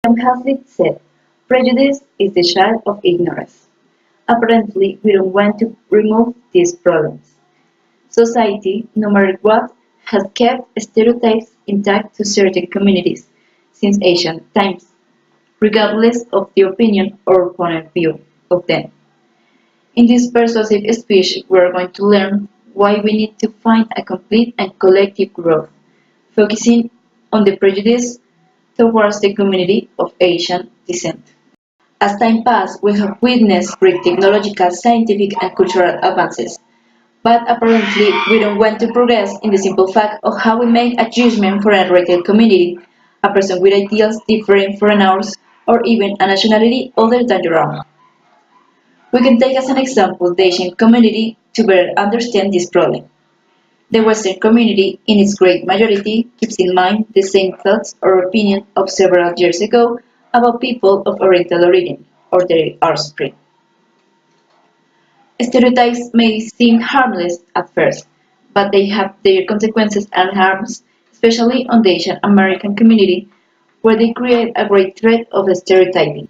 Hazlitt said, "Prejudice is the child of ignorance." Apparently, we don't want to remove these problems. Society, no matter what, has kept stereotypes intact to certain communities since ancient times, regardless of the opinion or point of view of them. In this persuasive speech, we are going to learn why we need to find a complete and collective growth, focusing on the prejudice towards the community of Asian descent. As time passes, we have witnessed great technological, scientific, and cultural advances. But apparently, we don't want to progress in the simple fact of how we make a judgment for a retail community, a person with ideals different from ours, or even a nationality other than your own. We can take as an example the Asian community to better understand this problem. The Western community, in its great majority, keeps in mind the same thoughts or opinions of several years ago about people of Oriental origin, or their offspring. Stereotypes may seem harmless at first, but they have their consequences and harms, especially on the Asian American community, where they create a great threat of stereotyping,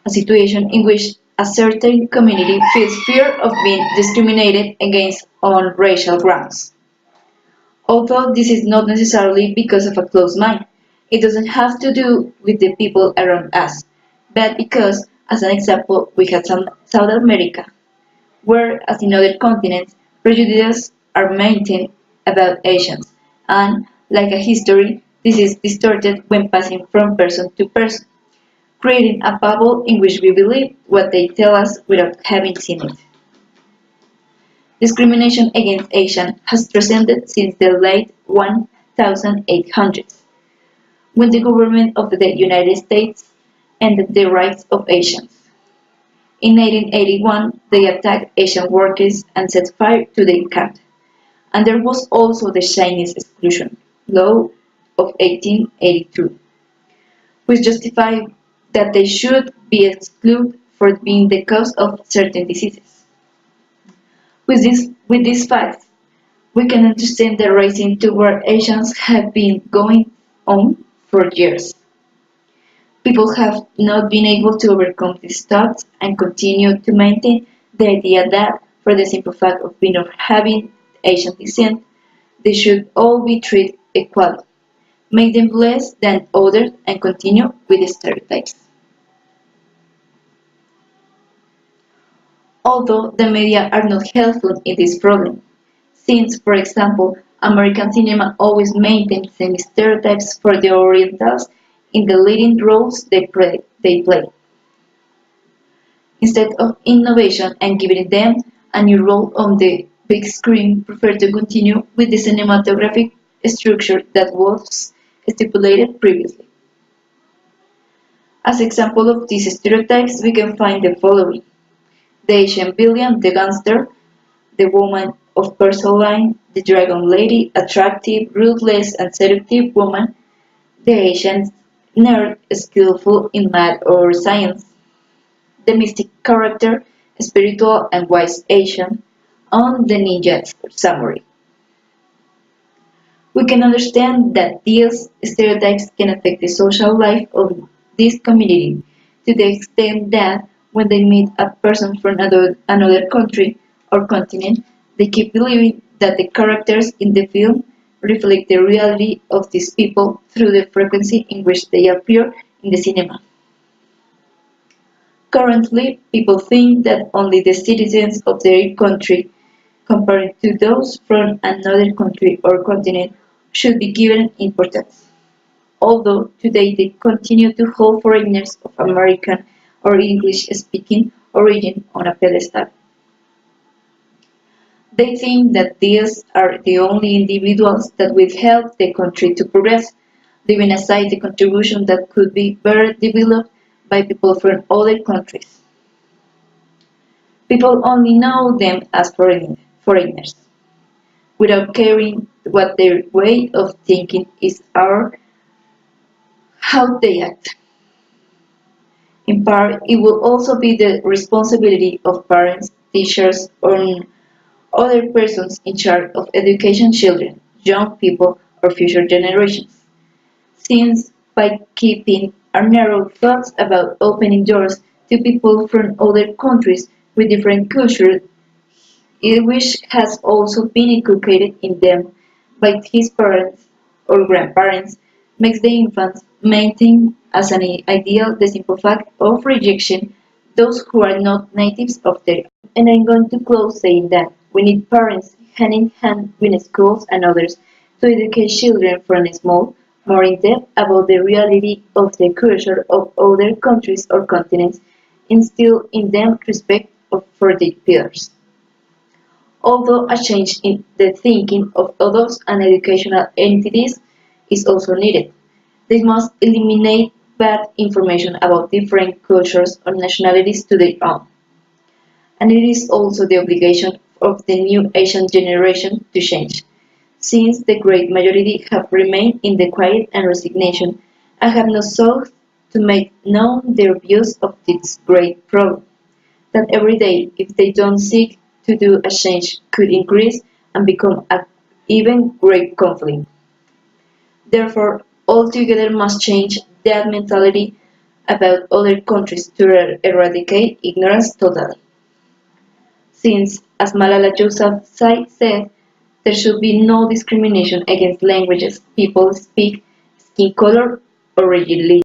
a situation in which a certain community feels fear of being discriminated against on racial grounds. Although this is not necessarily because of a closed mind, it doesn't have to do with the people around us, but because, as an example, we have South America, where, as in other continents, prejudices are maintained about Asians, and, like a history, this is distorted when passing from person to person, creating a bubble in which we believe what they tell us without having seen it. Discrimination against Asians has transcended since the late 1800s, when the government of the United States ended the rights of Asians. In 1881, they attacked Asian workers and set fire to their camp. And there was also the Chinese Exclusion Law of 1882, which justified that they should be excluded for being the cause of certain diseases. With these facts, we can understand the racism toward Asians have been going on for years. People have not been able to overcome these thoughts and continue to maintain the idea that, for the simple fact of being or having Asian descent, they should all be treated equally, make them less than others, and continue with the stereotypes. Although the media are not helpful in this problem, since, for example, American cinema always maintains the same stereotypes for the Orientals in the leading roles they play. Instead of innovation and giving them a new role on the big screen, prefer to continue with the cinematographic structure that was stipulated previously. As example of these stereotypes, we can find the following: the Asian villain, the gangster, the woman of porcelain, the dragon lady, attractive, ruthless, and seductive woman, the Asian nerd, skillful in math or science, the mystic character, spiritual and wise Asian, and the ninja samurai. We can understand that these stereotypes can affect the social life of this community to the extent that when they meet a person from another country or continent, they keep believing that the characters in the film reflect the reality of these people through the frequency in which they appear in the cinema. Currently, people think that only the citizens of their country, compared to those from another country or continent, should be given importance, although today they continue to hold foreigners of American or English-speaking origin on a pedestal. They think that these are the only individuals that will help the country to progress, leaving aside the contribution that could be better developed by people from other countries. People only know them as foreigners, without caring what their way of thinking is or how they act. In part, it will also be the responsibility of parents, teachers, or other persons in charge of education children, young people, or future generations, since by keeping are narrow thoughts about opening doors to people from other countries with different cultures, which has also been inculcated in them by his parents or grandparents, makes the infants maintain as an ideal the simple fact of rejection those who are not natives of their. And I'm going to close saying that we need parents hand in hand with schools and others to educate children from small more in depth about the reality of the culture of other countries or continents, instill in them respect for their peers. Although a change in the thinking of adults and educational entities is also needed, they must eliminate bad information about different cultures or nationalities to their own. And it is also the obligation of the new Asian generation to change, since the great majority have remained in the quiet and resignation and have not sought to make known their views of this great problem that every day, if they don't seek to do a change, could increase and become an even great conflict. Therefore, all together must change that mentality about other countries to eradicate ignorance totally. Since, as Malala Yousafzai said, there should be no discrimination against languages, people speak, skin color, or religion.